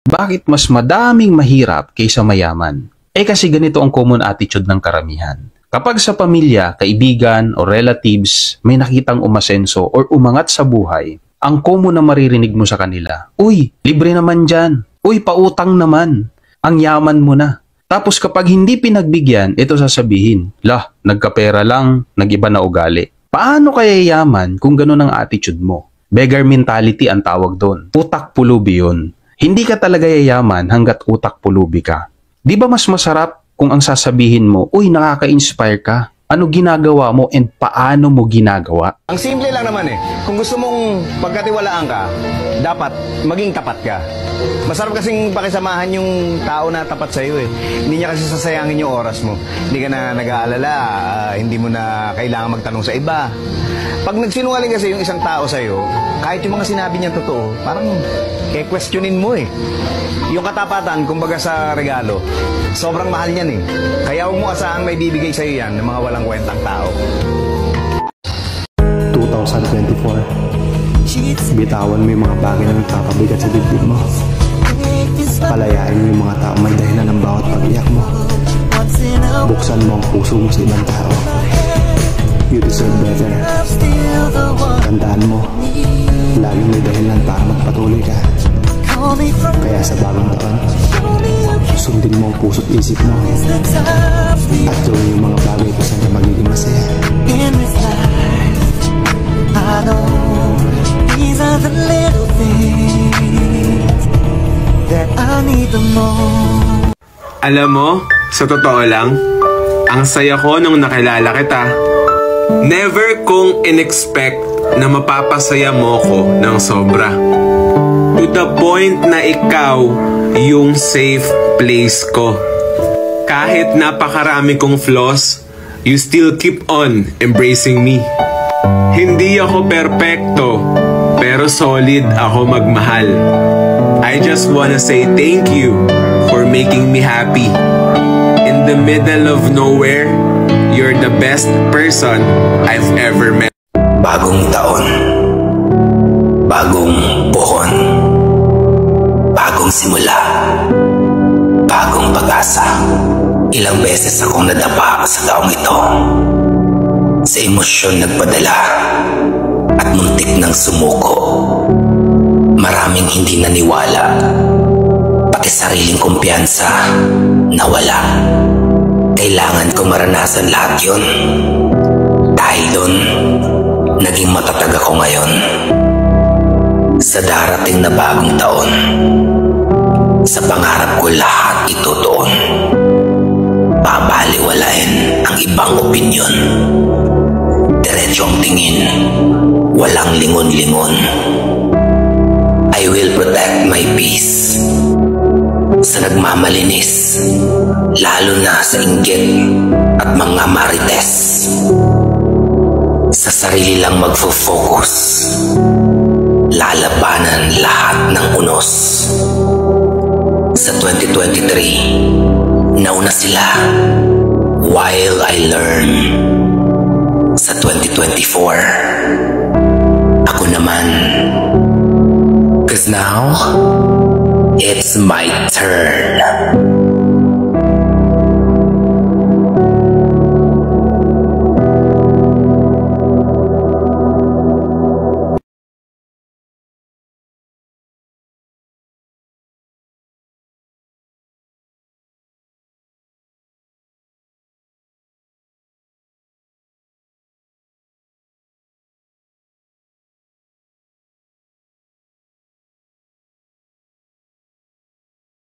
Bakit mas madaming mahirap kaysa mayaman? Kasi ganito ang common attitude ng karamihan. Kapag sa pamilya, kaibigan o relatives may nakitang umasenso or umangat sa buhay, ang common na maririnig mo sa kanila, "Uy, libre naman dyan. Uy, pautang naman. Ang yaman mo na." Tapos kapag hindi pinagbigyan, ito sasabihin, "Lah, nagkapera lang, nag-iba na ugali." Paano kaya yaman kung ganun ang attitude mo? Beggar mentality ang tawag doon. Utak pulubi yun. Hindi ka talaga yayaman hanggat utak pulubi ka. Di ba mas masarap kung ang sasabihin mo, "Uy, nakaka-inspire ka. Ano ginagawa mo and paano mo ginagawa?" Ang simple lang naman Kung gusto mong pagkatiwalaan ka, dapat maging tapat ka. Masarap kasing pakisamahan yung tao na tapat sa'yo Hindi niya kasi sasayangin yung oras mo. Hindi ka na nag-aalala, hindi mo na kailangan magtanong sa iba. Pag nagsinungaling kasi yung isang tao sa'yo, kahit yung mga sinabi niya totoo, parang questionin mo Yung katapatan, kumbaga sa regalo, sobrang mahal niyan Kaya huwag mo asahan may bibigay sa'yo yan ng mga walang kwentang tao. 2024, bitawan mo yung mga bagay na nagpapabigat sa dibdib mo. Palayain mo yung mga tao may dahilan ng bawat pag-iyak mo. Buksan mo ang puso mo sa ibang tao. You deserve better. Tandaan mo, laging may dahilan para magpatuloy ka. Kaya sa bagong taon, sundin mo ang puso't isip mo at gawin yung mga bagay kung saan ka magiging masaya. I know these are the little things that I need the most. Alam mo, sa totoo lang, ang saya ko nung nakilala kita. Never kong in-expect na mapapasaya mo ko ng sobra. To the point na ikaw yung safe place ko. Kahit napakarami kong flaws, you still keep on embracing me. Hindi ako perpekto, pero solid ako magmahal. I just wanna say thank you for making me happy. In the middle of nowhere, you're the best person I've ever met. Bagong taon, bagong buhon, bagong simula, bagong pag-asa. Ilang beses akong nadapa sa taong ito. Sa emosyon nagpadala at muntik ng sumuko. Maraming hindi naniwala, pati sariling kumpiyansa nawala. Kailangan ko maranasan lahat yun. Dahil doon, naging matatag ako ngayon. Sa darating na bagong taon, sa pangarap ko lahat itutuon. Babaliwalain ang ibang opinyon. Diretso ang tingin, walang lingon-lingon. I will protect my peace. Sa nagmamalinis, lalo na sa inggit at mga marites. Sa sarili lang magfo-focus, lalabanan lahat ng unos. Sa 2023, nauna sila while I learn. Sa 2024, ako naman. 'Cause now, it's my turn.